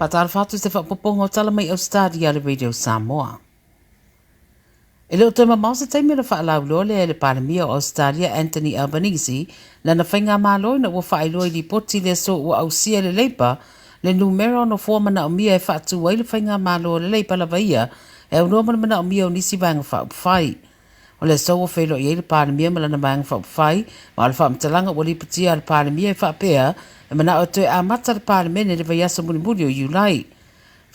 Tala Fou se whapopongo tala mai Ausetalia le Radio Samoa. E leo tō mamau se taimi le whaalau lole le paramia o Ausetalia Anthony Albanese na whainga māloi na ua whaeloi li poti le so ua ausia le leipa le numero no forma na umia e whaatu wai le whainga māloi le leipa la vaia e unoma na o mia o nisi vanga whaaupwhai. O le so ua whaelo i le paramia malana vanga whaaupwhai ma le whaamtalanga ua li patia le paramia e whaapea e mana o toe a mata le paramene le vaiasa muni muni o Iulai.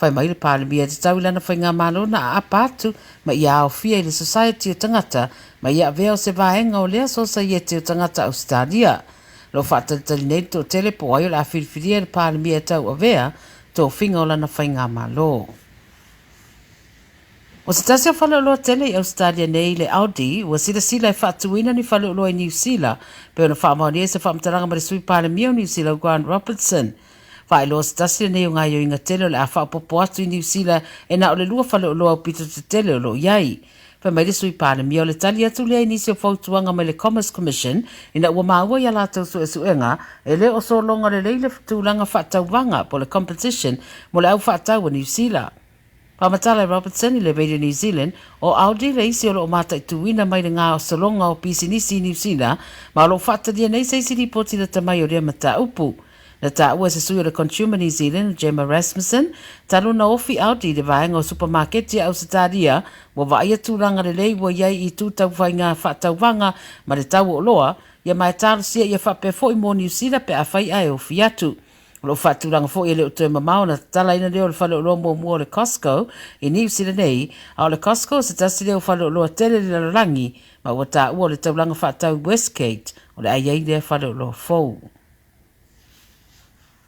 Whai mai le paramia te tau lana whainga mālo na a apatu ma ia au fia i le society o tangata ma ia veo se vaenga o lea society o tangata Ausetalia. Lo whaatalitali nei tō telepo ai o la whiriwhiria le paramia tau a vea tō whinga o lana whainga mālo. O se tasi o whaleoloa tele i Ausetalia nei le Audi, ua sila e whaatuina ni whaleoloa i New Zealand, pe ona whaamaoni e se whaamtaranga ma le sui paramia o New Zealand Grant Robertson. Whaeloa se tasi nei o ngai o inga tele o le a whaapopo atu i New Zealand e na o le lua whaleoloa o pito te tele o lo iai. Wha mai le sui paramia o le tali atu lea inisi o whautuanga mai le Commerce Commission ina ua maua i ala tau suenga e le o solonga le leile tūlanga whaatauwanga po le competition mo le au whaatau o New Zealand. Pamatala Robertson i le Radio New Zealand o Audi le isi o lo mata i tuina mai le ngā o salonga o pisinisi New Zealand ma lo whaatadia nei seisi li poti le tamai o rea mata upu. Na ta ua se sui o le Consumer New Zealand, Gemma Rasmussen, talu na ofi Audi le vaenga o supermarketi a Ausetalia wa vaia tūranga le lei wa iai i tūtau whainga whaatauwanga ma le tau o loa ia mai taru sia ia whape fo i mo New Zealand pe a whai ai o fiatu. Lo whaturanga fo i le utoe mamau na tala ina leo le whale o loa mua le Costco i New Zealand nei, a le Costco se tasi leo whale o loa tele le larangi ma ua ta ua le taulanga whaatau Westgate o le aiai lea whale o loa fou.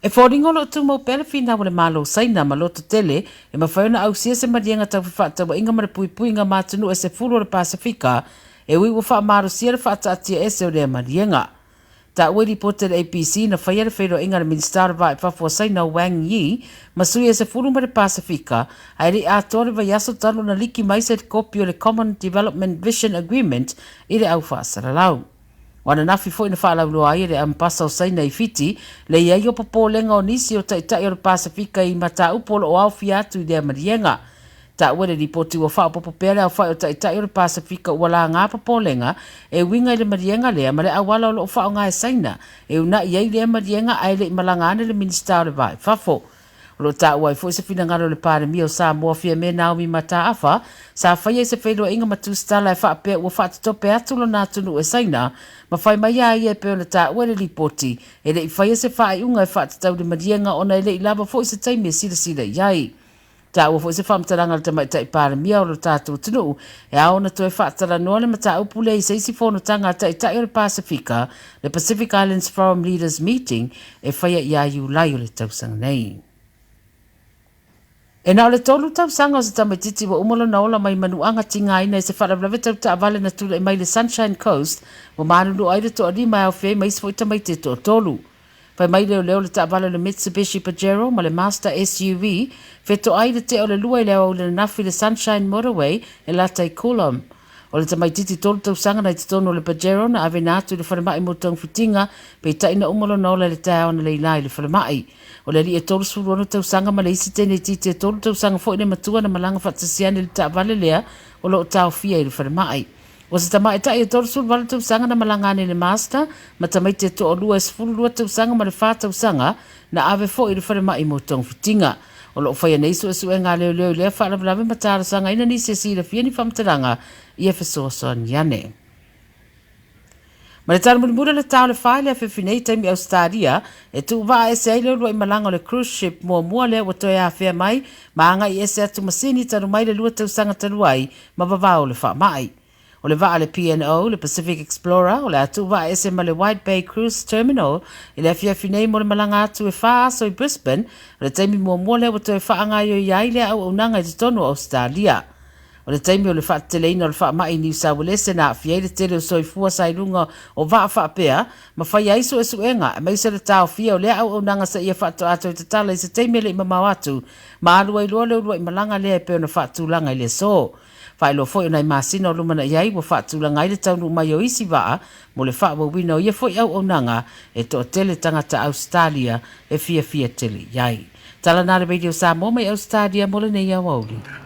E whoringo lo tu mau pele fina wale malo saina ma loto tele e mawhaiona au sia se marienga tau whaatau inga ma le pui inga matunu e se fulu o le Pasifika e ui ua wha maro sia le whaata atia ese o le marienga. Ta ue li pote le APC na whaia le whaero inga le ministara vai whafua saina Wang Yi ma sui e se fulu ma le Pasifika ai li atore vai aso talo na liki mai se kopi o le Common Development Vision Agreement i le au whaasaralau. Wana nafi fo ina whaalau loa ai le ampasa o saina i fiti le iai o popolenga o nisi o taitai o le Pasifika i mata upolo o au fiatu i lea marienga. Ta ue le ripoti ua wha popo pere au whai o taitai o le Pasifika ua la ngā popolenga e winga i le marienga lea ma le awala o lo wha o ngā e saina e una iai lea marienga ai le malangane le minister o le vai fafo. Lo ta ua i fo se fina ngaro le paramia o Samoa fia me Naomi mata afa sa whaia se whailua inga matu stala e wha apea ua wha tope atu lo nā tunu e saina ma whai mai ai e peo le ta ua le ripoti e le i whaia se wha i unga e wha tatau le marienga ona e le i lava fo i se taimi e sila iai. Ta ua fo se whamtaranga le tamaitai paramia o lo tātou tunu e aona to e whaatara noa le mata upule i seisi whono tanga taitai o le Pasifika le Pacific Islands Forum Leaders Meeting e whaia i a Iulai o le tausanga nei. E nao le tolu tau sanga o se tamaititi wa umolo na ola mai manuanga tinga ina e se wharavlawe tau ta avale na tula e mai le Sunshine Coast wa manulu aire to adi mai au fei mai se fo i tamaiti to tolu. Pai mai leo le ta avale le Mitsubishi Pajero ma le Master SUV feto aire te o le lua i leo le nafi le Sunshine Motorway e latai Coulomb. O le tamaititi tolu tau sanga na i titono le Pajero na ave natu le wharamai mo tong fitinga pe taina umolo na ola le tau na leilai le wharamai. O le li e tolu suruano tau sanga ma le isi tene titi e tolu tau sanga fo ine matua na malanga whatasiane le ta avale lea o lo tau fia i le wharamai. O se tamai tai e tolu suruano tau sanga na malanga ane le Master ma tamaiti e to o lua e sifuru lua tau sanga ma le wha tau sanga na ave fo i le wharamai mo tong fitinga. O lo whaia neisu e su e ngā leo lea whaarablawe matara sanga ina nisi e sira fia ni whamtaranga i e whasoasoan iane. Ma le tala mulimura le tau le whae lea whiwhinei taimi Ausetalia e tu waa e se ai leo lua i malanga o le cruise ship mua lea wato e a whea mai ma anga i ese atu masini taru mai le lua tau sanga taru ai ma vavao le wha mai. O le waa le P&O, le Pacific Explorer, o le atu waa ese ma le White Bay Cruise Terminal i le whiawhinei mo le malanga atu e wha aso i Brisbane o le taimi mua lea wato e wha anga i ai lea au unanga i te tonu Ausetalia. O le taimi o le wha teleina o le wha mai New South Wales na fiei le tele o soifua sairunga o waa wha pea ma whai aiso e suenga e maisa le tau fia o lea au unanga sa ia wha to ato i te tala i se taimi le imamau atu ma alua i lua leo lua i malanga lea e peo na wha tūlanga i le so. Fai lo foi nai masina o lumana iai wa fatu la ngai le taunu mai o isi waa mo le faa wawina o ia foi au onanga e to tele tangata Ausetalia e fia tele iai. Tala nare radio Samoa mai Ausetalia mo le nei au auli.